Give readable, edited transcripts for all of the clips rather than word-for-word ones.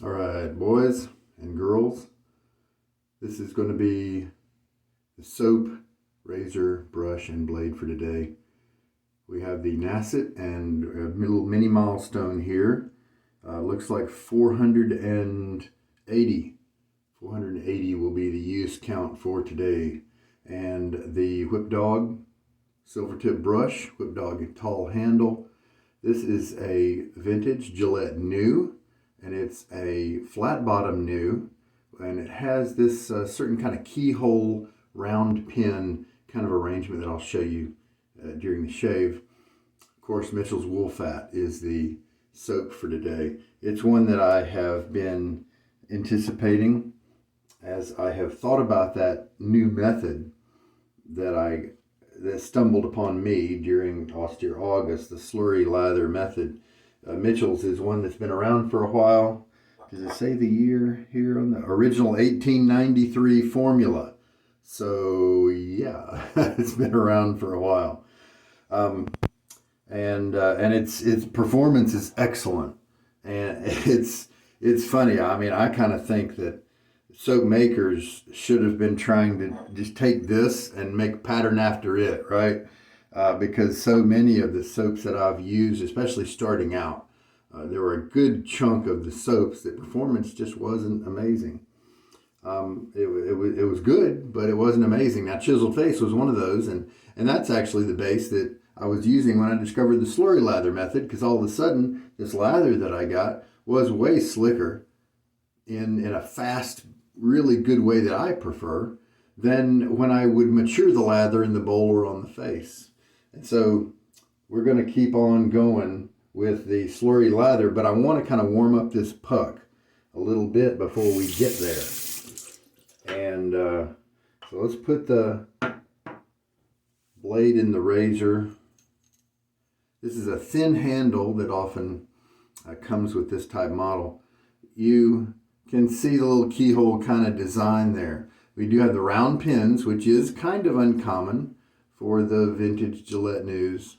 All right, boys and girls, this is going to be the soap, razor, brush, and blade for today. We have the Nacet and a little mini milestone here. Looks like 480. 480 will be the use count for today. And the Whip Dog Silvertip brush, Whip Dog tall handle. This is a vintage Gillette new, and it's a flat bottom new, and it has this certain kind of keyhole round pin kind of arrangement that I'll show you during the shave. Of course, Mitchell's Wool Fat is the soap for today. It's one that I have been anticipating as I have thought about that new method that stumbled upon me during austere August, the slurry lather method. Mitchell's is one that's been around for a while. Does it say the year here on the original 1893 formula? So yeah, it's been around for a while, and its performance is excellent, and it's funny. I mean, I kind of think that soap makers should have been trying to just take this and make pattern after it, right? Because so many of the soaps that I've used, especially starting out, there were a good chunk of the soaps that performance just wasn't amazing. It was good, but it wasn't amazing. Now, Chiseled Face was one of those, and that's actually the base that I was using when I discovered the slurry lather method, because all of a sudden, this lather that I got was way slicker in a fast, really good way that I prefer than when I would mature the lather in the bowl or on the face. And so we're going to keep on going with the slurry lather, but I want to kind of warm up this puck a little bit before we get there. And so let's put the blade in the razor. This is a thin handle that often comes with this type model. You can see the little keyhole kind of design there. We do have the round pins, which is kind of uncommon for the vintage Gillette News.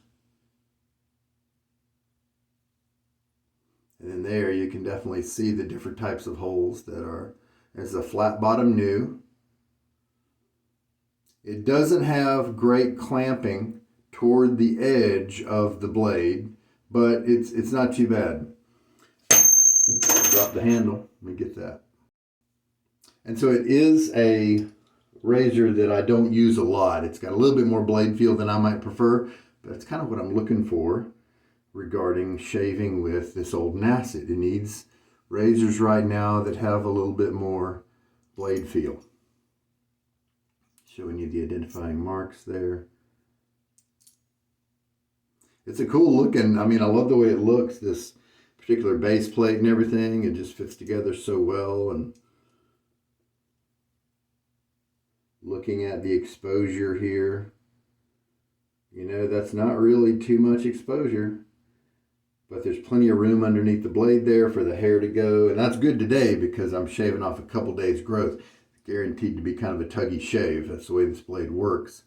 And then there you can definitely see the different types of holes that are. There's a flat bottom new. It doesn't have great clamping toward the edge of the blade, but it's not too bad. Drop the handle. Let me get that. And so it is a razor that I don't use a lot. It's got a little bit more blade feel than I might prefer, but it's kind of what I'm looking for regarding shaving with this old Nacet. It needs razors right now that have a little bit more blade feel. Showing you the identifying marks there. It's a cool looking, I mean, I love the way it looks, this particular base plate and everything. It just fits together so well. And looking at the exposure here, you know, that's not really too much exposure, but there's plenty of room underneath the blade there for the hair to go. And that's good today because I'm shaving off a couple days growth. It's guaranteed to be kind of a tuggy shave. That's the way this blade works.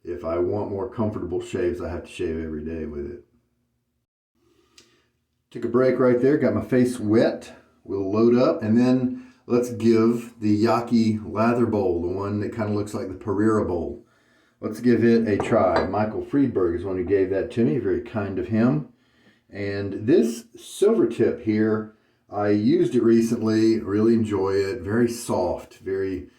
If I want more comfortable shaves, I have to shave every day with it. Took a break right there, got my face wet. We'll load up, and then let's give the Yaki lather bowl, the one that kind of looks like the Pereira bowl. Let's give it a try. Michael Friedberg is the one who gave that to me, very kind of him. And this Silvertip here, I used it recently, really enjoy it. Very soft, very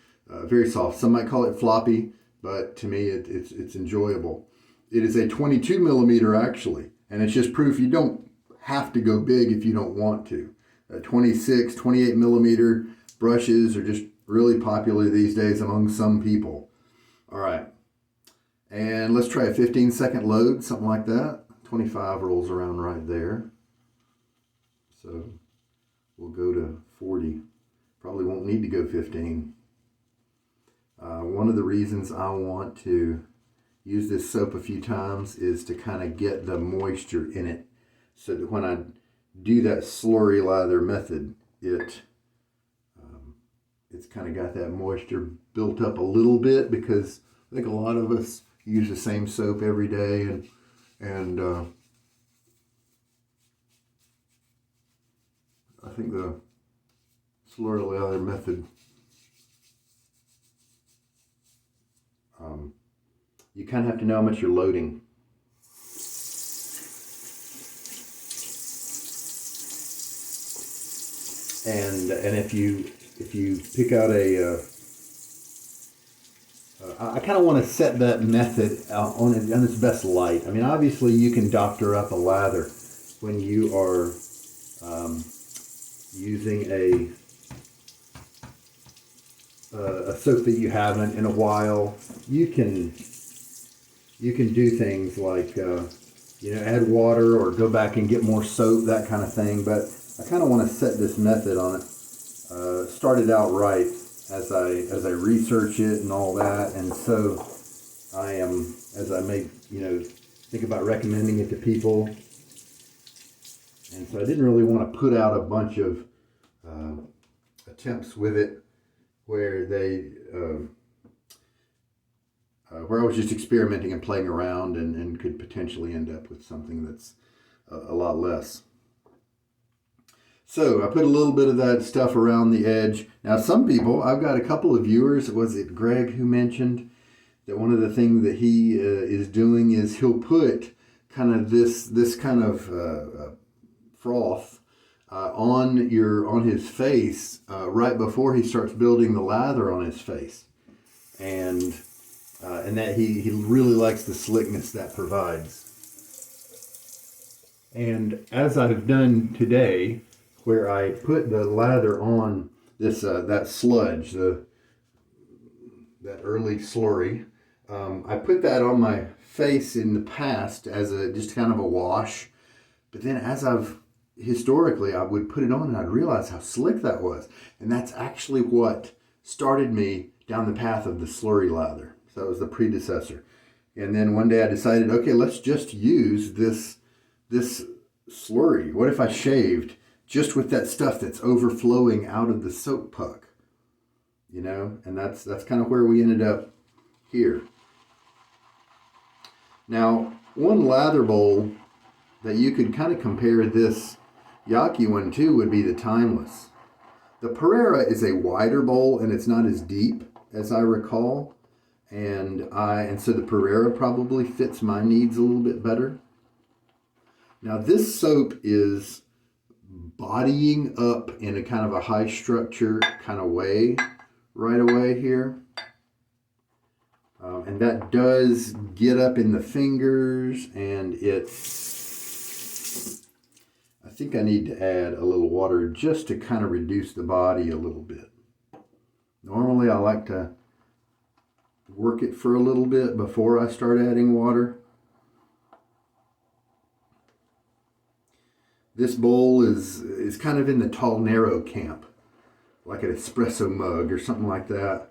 soft. Some might call it floppy, but to me it's enjoyable. It is a 22 millimeter actually, and it's just proof you don't have to go big if you don't want to. 26, 28 millimeter brushes are just really popular these days among some people. All right, and let's try a 15-second load, something like that. 25 rolls around right there. So we'll go to 40. Probably won't need to go 15. One of the reasons I want to use this soap a few times is to kind of get the moisture in it, so that when I do that slurry lather method, it's kind of got that moisture built up a little bit, because I think a lot of us use the same soap every day, and I think the slurry lather method, you kind of have to know how much you're loading. And if you pick out a I kind of want to set that method on its best light. I mean, obviously you can doctor up a lather when you are using a soap that you haven't in a while. You can do things like add water or go back and get more soap, that kind of thing. But I kind of want to set this method on it. Start it out right as I research it and all that, and so I am, as I may think about recommending it to people, and so I didn't really want to put out a bunch of attempts with it where where I was just experimenting and playing around and could potentially end up with something that's a lot less. So I put a little bit of that stuff around the edge. Now some people, I've got a couple of viewers, was it Greg who mentioned that one of the things that he is doing is he'll put kind of this kind of froth on his face right before he starts building the lather on his face. And that he really likes the slickness that provides. And as I've done today, where I put the lather on this that sludge, that early slurry, I put that on my face in the past as just kind of a wash. But then historically, I would put it on and I'd realize how slick that was. And that's actually what started me down the path of the slurry lather. So that was the predecessor. And then one day I decided, okay, let's just use this slurry. What if I shaved just with that stuff that's overflowing out of the soap puck? And that's kind of where we ended up here. Now, one lather bowl that you could kind of compare this Yaki one to would be the Timeless. The Pereira is a wider bowl and it's not as deep as I recall. And so the Pereira probably fits my needs a little bit better. Now this soap is bodying up in a kind of a high structure kind of way right away here. And that does get up in the fingers, and I think I need to add a little water just to kind of reduce the body a little bit. Normally I like to work it for a little bit before I start adding water. This bowl is kind of in the tall, narrow camp, like an espresso mug or something like that.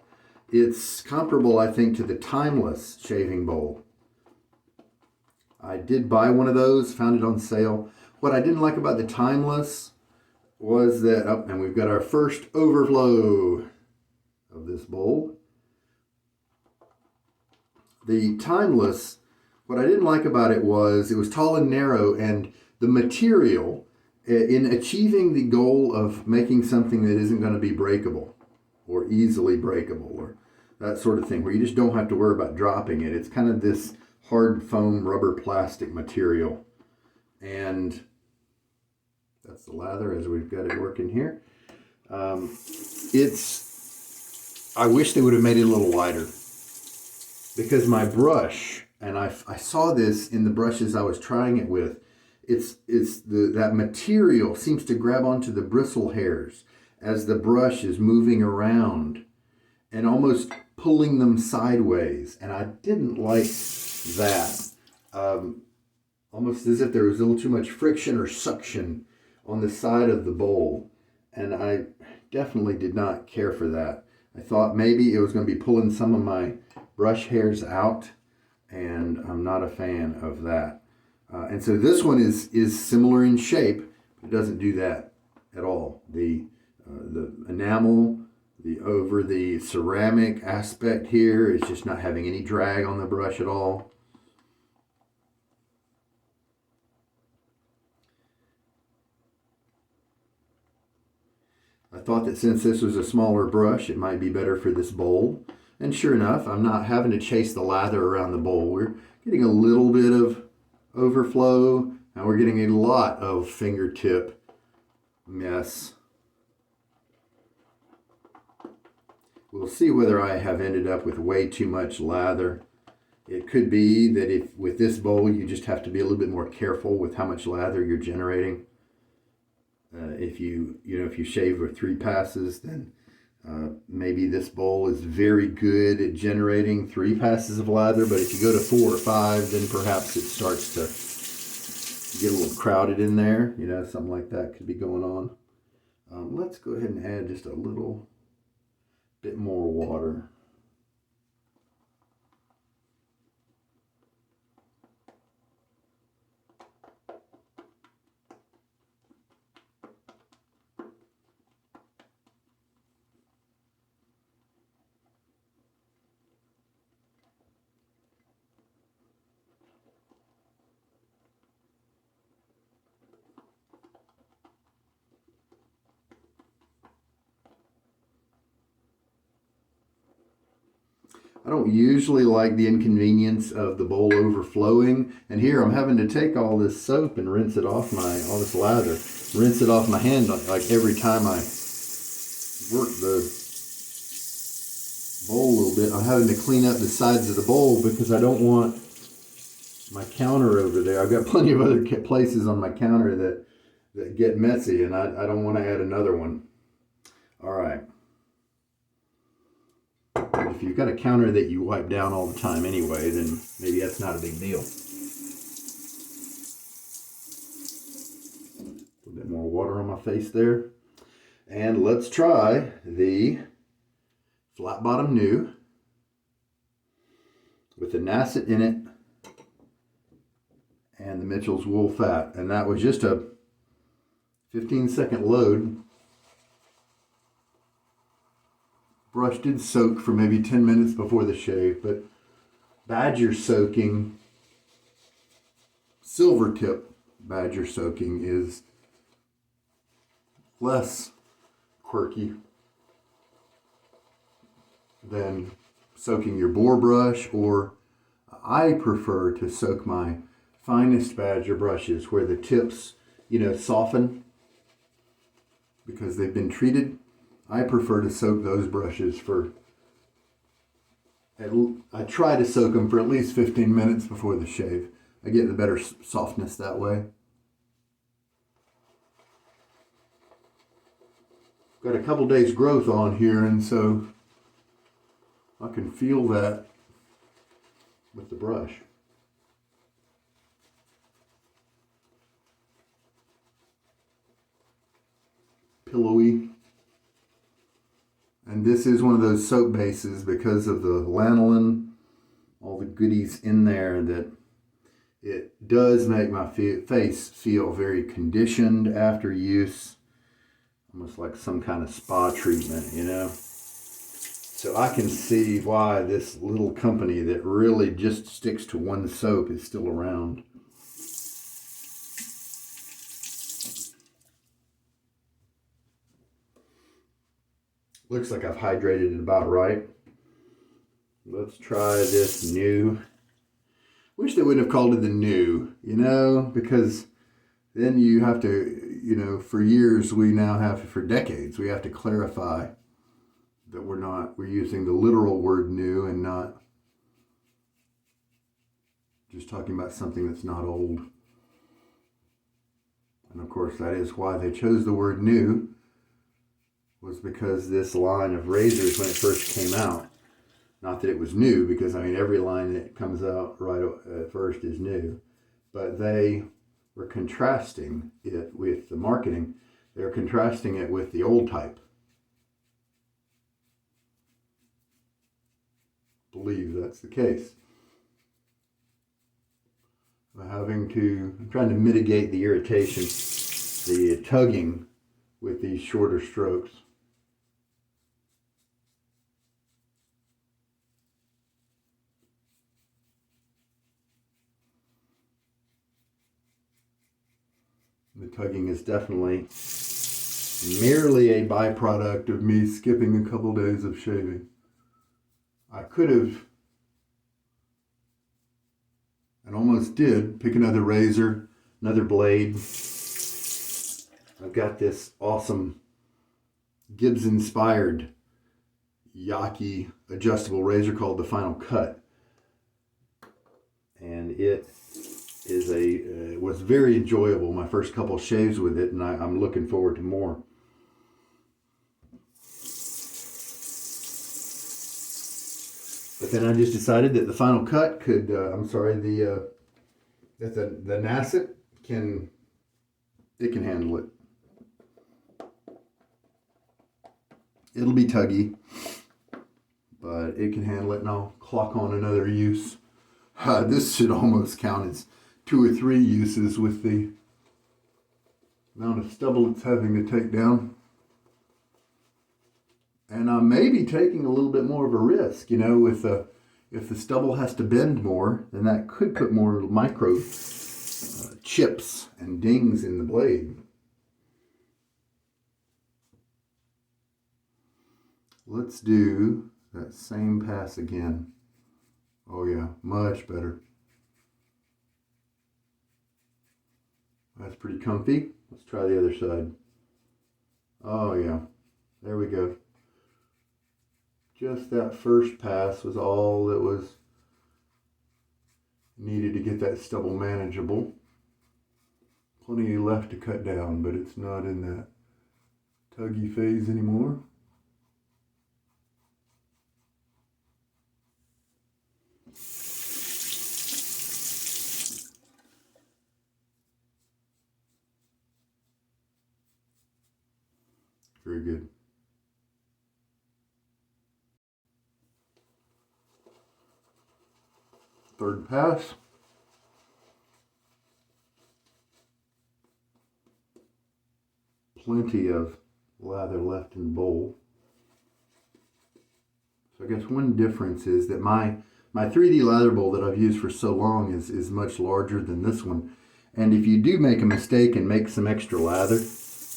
It's comparable, I think, to the Timeless shaving bowl. I did buy one of those, found it on sale. What I didn't like about the Timeless was that, and we've got our first overflow of this bowl. The Timeless, what I didn't like about it was tall and narrow, and the material, in achieving the goal of making something that isn't going to be breakable or easily breakable or that sort of thing, where you just don't have to worry about dropping it. It's kind of this hard foam rubber plastic material. And that's the lather as we've got it working here. I wish they would have made it a little wider, because my brush, and I saw this in the brushes I was trying it with, that material seems to grab onto the bristle hairs as the brush is moving around and almost pulling them sideways. And I didn't like that. Almost as if there was a little too much friction or suction on the side of the bowl. And I definitely did not care for that. I thought maybe it was going to be pulling some of my brush hairs out, and I'm not a fan of that. And so this one is similar in shape. It doesn't do that at all. The enamel, over the ceramic aspect here is just not having any drag on the brush at all. I thought that since this was a smaller brush, it might be better for this bowl. And sure enough, I'm not having to chase the lather around the bowl. We're getting a little bit of overflow, and we're getting a lot of fingertip mess. We'll see whether I have ended up with way too much lather. It could be that if with this bowl, you just have to be a little bit more careful with how much lather you're generating. If you shave with 3 passes, then maybe this bowl is very good at generating 3 passes of lather. But if you go to 4 or 5, then perhaps it starts to get a little crowded in there. Something like that could be going on. Let's go ahead and add just a little bit more water. I don't usually like the inconvenience of the bowl overflowing, and here I'm having to take all this soap and rinse it off all this lather, rinse it off my hand like every time I work the bowl a little bit. I'm having to clean up the sides of the bowl because I don't want my counter over there. I've got plenty of other places on my counter that get messy, and I don't want to add another one. All right. If you've got a counter that you wipe down all the time anyway, then maybe that's not a big deal. A little bit more water on my face there. And let's try the flat bottom new with the Nacet in it and the Mitchell's wool fat. And that was just a 15-second load. Brush did soak for maybe 10 minutes before the shave, but badger soaking, Silvertip badger soaking is less quirky than soaking your boar brush, or I prefer to soak my finest badger brushes where the tips, soften because they've been treated. I prefer to soak those brushes I try to soak them for at least 15 minutes before the shave. I get the better softness that way. Got a couple days growth on here, and so I can feel that with the brush. Pillowy. And this is one of those soap bases, because of the lanolin, all the goodies in there, that it does make my face feel very conditioned after use. Almost like some kind of spa treatment, So I can see why this little company that really just sticks to one soap is still around. Looks like I've hydrated it about right. Let's try this new. Wish they wouldn't have called it the new, because then you have to, for years for decades, we have to clarify that we're using the literal word new and not just talking about something that's not old. And of course, that is why they chose the word new, was because this line of razors, when it first came out, not that it was new, because every line that comes out right at first is new, but they were contrasting it with the marketing. They're contrasting it with the old type. I believe that's the case. I'm trying to mitigate the irritation, the tugging with these shorter strokes. The tugging is definitely merely a byproduct of me skipping a couple days of shaving. I could have, and almost did, pick another razor, another blade. I've got this awesome Gibbs-inspired Yaki adjustable razor called the Final Cut. And it is was very enjoyable, my first couple shaves with it, and I'm looking forward to more. But then I just decided that the Final Cut could, that the Nacet can handle it. It'll be tuggy, but it can handle it, and I'll clock on another use. This should almost count as 2 or 3 uses with the amount of stubble it's having to take down. And I may be taking a little bit more of a risk, if the stubble has to bend more, then that could put more micro chips and dings in the blade. Let's do that same pass again. Oh yeah, much better. That's pretty comfy. Let's try the other side. Oh yeah, there we go. Just that first pass was all that was needed to get that stubble manageable. Plenty left to cut down, but it's not in that tuggy phase anymore. Very good. Third pass. Plenty of lather left in the bowl. So I guess one difference is that my 3D lather bowl that I've used for so long is much larger than this one. And if you do make a mistake and make some extra lather,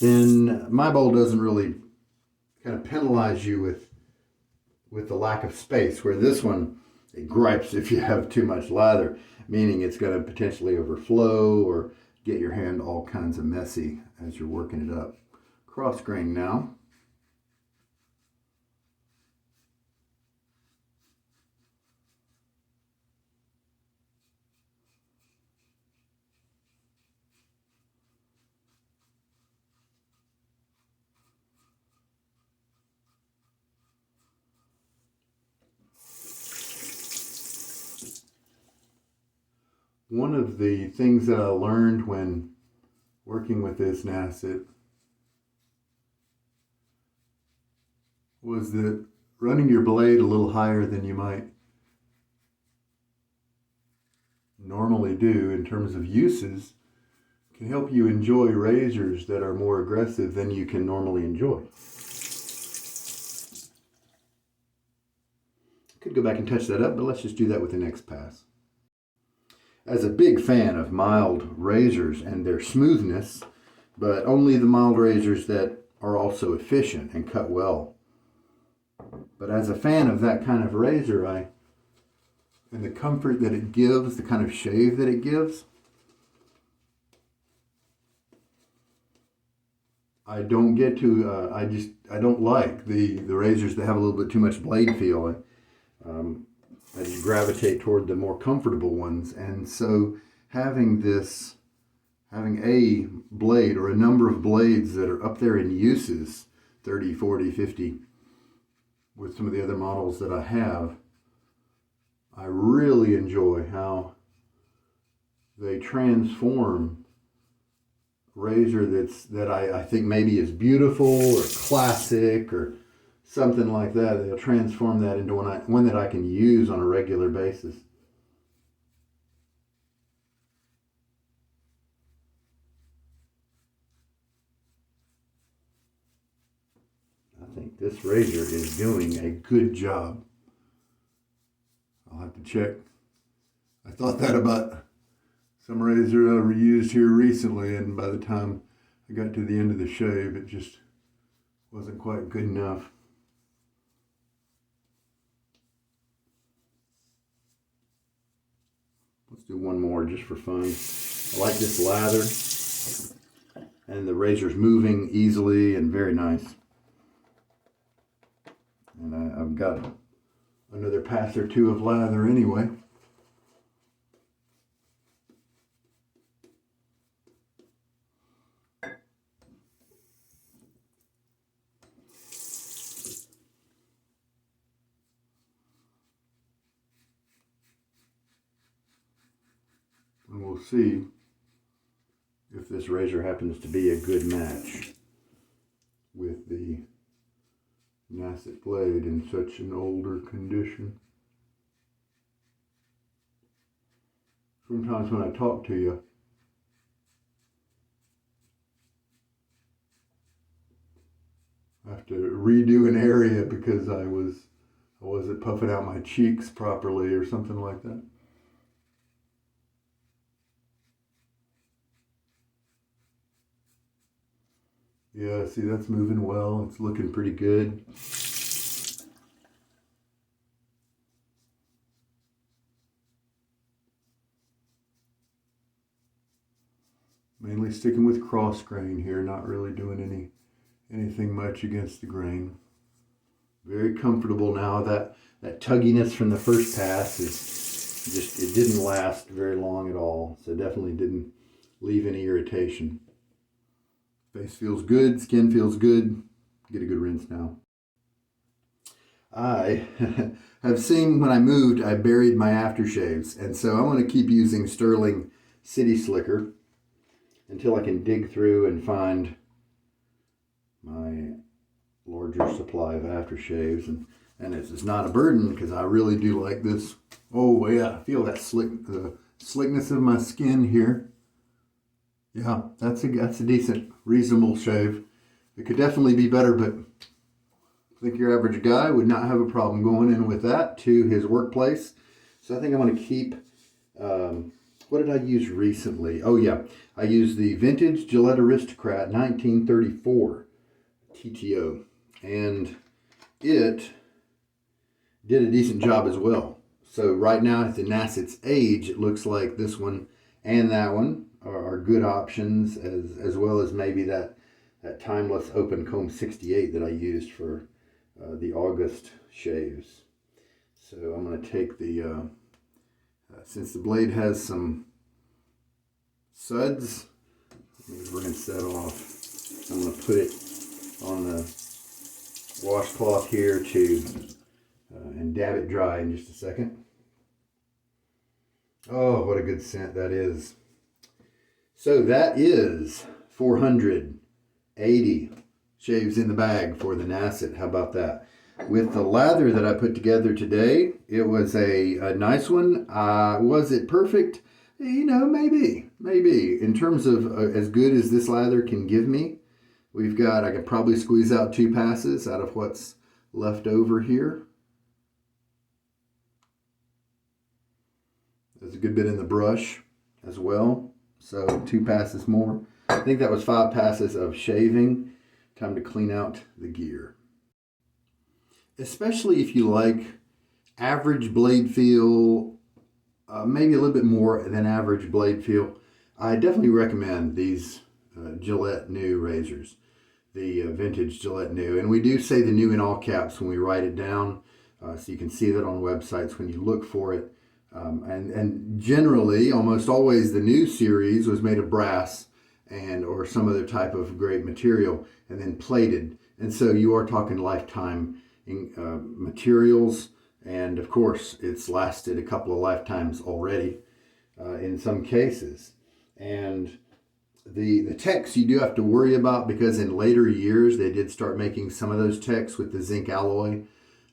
then my bowl doesn't really kind of penalize you with the lack of space, where this one, it gripes if you have too much lather, meaning it's going to potentially overflow or get your hand all kinds of messy as you're working it up. Cross grain now. One of the things that I learned when working with this Nacet was that running your blade a little higher than you might normally do in terms of uses can help you enjoy razors that are more aggressive than you can normally enjoy. Could go back and touch that up, but let's just do that with the next pass. As a big fan of mild razors and their smoothness, but only the mild razors that are also efficient and cut well. But as a fan of that kind of razor, and the comfort that it gives, the kind of shave that it gives, I don't get to, I don't like the razors that have a little bit too much blade feel. I just gravitate toward the more comfortable ones. And so having a blade or a number of blades that are up there in uses, 30, 40, 50, with some of the other models that I have, I really enjoy how they transform razor that I think maybe is beautiful or classic or something like that. They'll transform that into one that I can use on a regular basis. I think this razor is doing a good job. I'll have to check. I thought that about some razor I reused here recently, and by the time I got to the end of the shave, it just wasn't quite good enough. Let's do one more just for fun. I like this lather, and the razor's moving easily and very nice. And I've got another pass or two of lather anyway. And we'll see if this razor happens to be a good match with the Nacet blade in such an older condition. Sometimes when I talk to you, I have to redo an area because I wasn't puffing out my cheeks properly or something like that. Yeah, see, that's moving well. It's looking pretty good. Mainly sticking with cross grain here, not really doing anything much against the grain. Very comfortable now. That tugginess from the first pass is just, it didn't last very long at all. So definitely didn't leave any irritation. Face feels good, skin feels good. Get a good rinse now. I have seen when I moved, I buried my aftershaves. And so I'm going to keep using Stirling City Slicker until I can dig through and find my larger supply of aftershaves. And it's not a burden because I really do like this. Oh yeah, I feel that slickness of my skin here. Yeah, that's a decent, reasonable shave. It could definitely be better, but I think your average guy would not have a problem going in with that to his workplace. So I think I'm going to keep, what did I use recently? Oh yeah, I used the vintage Gillette Aristocrat 1934 TTO, and it did a decent job as well. So right now at the Nacet's age, it looks like this one and that one are good options, as well as maybe that timeless open comb 68 that I used for the August shaves. So I'm going to take the, since the blade has some suds, let me rinse that off. I'm going to put it on the washcloth here and dab it dry in just a second. Oh, what a good scent that is. So that is 480 shaves in the bag for the Nacet. How about that? With the lather that I put together today, it was a nice one. Was it perfect? You know, maybe. In terms of as good as this lather can give me, I could probably squeeze out 2 passes out of what's left over here. There's a good bit in the brush as well. So 2 passes more. I think that was 5 passes of shaving. Time to clean out the gear. Especially if you like average blade feel, maybe a little bit more than average blade feel, I definitely recommend these Gillette New razors. The vintage Gillette New. And we do say the new in all caps when we write it down. So you can see that on websites when you look for it. And generally, almost always, the new series was made of brass or some other type of great material and then plated. And so you are talking lifetime materials. And of course, it's lasted a couple of lifetimes already in some cases. And the techs you do have to worry about, because in later years, they did start making some of those techs with the zinc alloy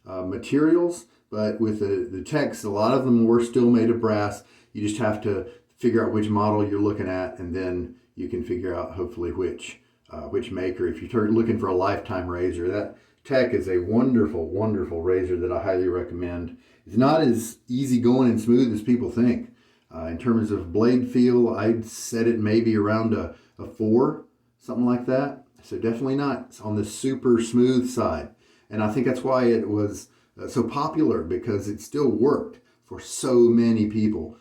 materials. But with the techs, a lot of them were still made of brass. You just have to figure out which model you're looking at, and then you can figure out hopefully which maker. If you're looking for a lifetime razor, that tech is a wonderful, wonderful razor that I highly recommend. It's not as easy going and smooth as people think. In terms of blade feel, I'd set it maybe around a 4, something like that. So definitely not on the super smooth side. And I think that's why it was so popular, because it still worked for so many people.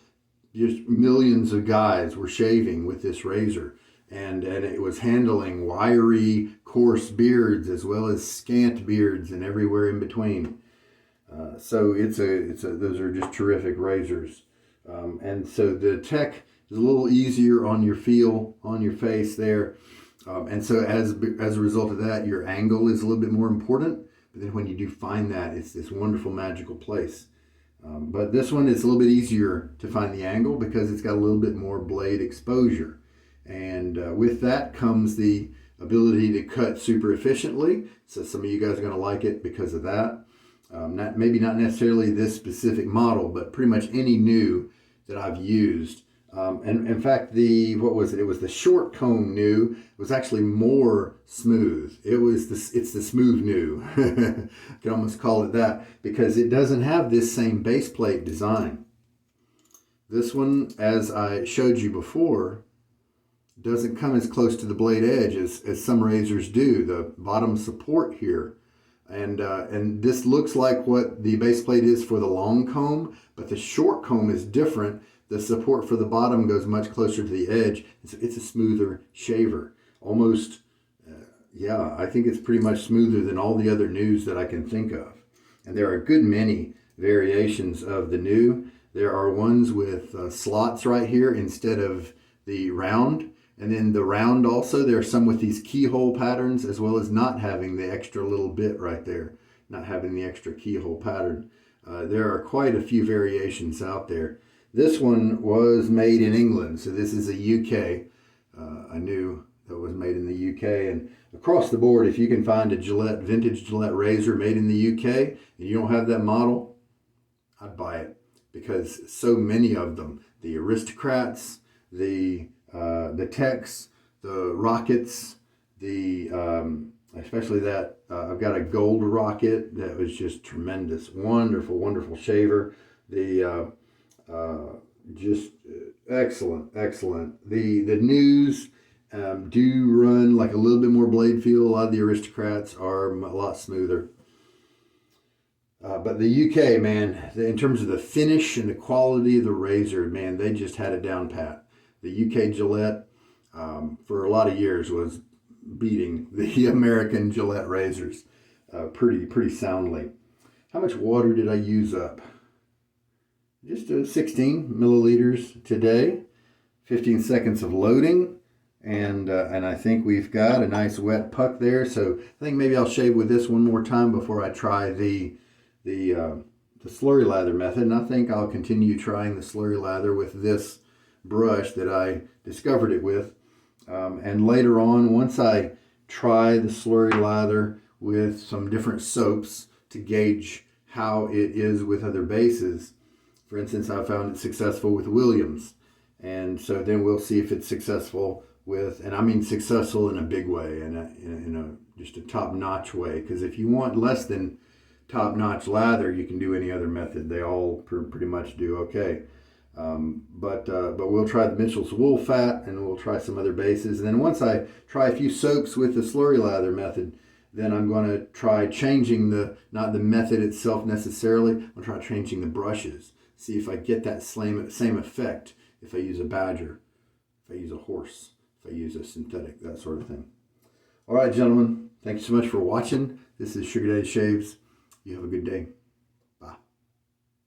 Just millions of guys were shaving with this razor, and it was handling wiry, coarse beards as well as scant beards and everywhere in between. So those are just terrific razors. And so the tech is a little easier on your feel, on your face there. And so as a result of that, your angle is a little bit more important. But then when you do find that, it's this wonderful magical place. But this one is a little bit easier to find the angle because it's got a little bit more blade exposure. And with that comes the ability to cut super efficiently. So some of you guys are going to like it because of that. Maybe not necessarily this specific model, but pretty much any new that I've used. And in fact, what was it? It was the short comb new. It was actually more smooth. It's the smooth new. I can almost call it that, because it doesn't have this same base plate design. This one, as I showed you before, doesn't come as close to the blade edge as some razors do. The bottom support here. And this looks like what the base plate is for the long comb, but the short comb is different. The support for the bottom goes much closer to the edge. It's a smoother shaver. Almost, yeah, I think it's pretty much smoother than all the other news that I can think of. And there are a good many variations of the new. There are ones with slots right here instead of the round. And then the round also, there are some with these keyhole patterns, as well as not having the extra little bit right there, not having the extra keyhole pattern. There are quite a few variations out there. This one was made in England, so this is a UK, a new that was made in the UK. And across the board, if you can find a vintage Gillette razor made in the UK, and you don't have that model, I'd buy it, because so many of them, the Aristocrats, the Techs, the Rockets, especially that, I've got a gold Rocket that was just tremendous, wonderful, wonderful shaver. Just excellent. The news do run like a little bit more blade feel. A lot of the Aristocrats are a lot smoother. But the UK, man, in terms of the finish and the quality of the razor, man, they just had it down pat. The UK Gillette, for a lot of years, was beating the American Gillette razors pretty soundly. How much water did I use up? Just 16 milliliters today. 15 seconds of loading, and I think we've got a nice wet puck there. So I think maybe I'll shave with this one more time before I try the slurry lather method. And I think I'll continue trying the slurry lather with this brush that I discovered it with. And later on, once I try the slurry lather with some different soaps to gauge how it is with other bases. For instance, I found it successful with Williams. And so then we'll see if it's successful with, and I mean successful in a big way, in just a top-notch way. Because if you want less than top-notch lather, you can do any other method. They all pretty much do okay. But we'll try the Mitchell's wool fat, and we'll try some other bases. And then once I try a few soaps with the slurry lather method, then I'm going to try changing not the method itself necessarily. I'm going to try changing the brushes. See if I get that same effect if I use a badger, if I use a horse, if I use a synthetic, that sort of thing. All right, gentlemen, thank you so much for watching. This is Sugar Daddy Shaves. You have a good day. Bye.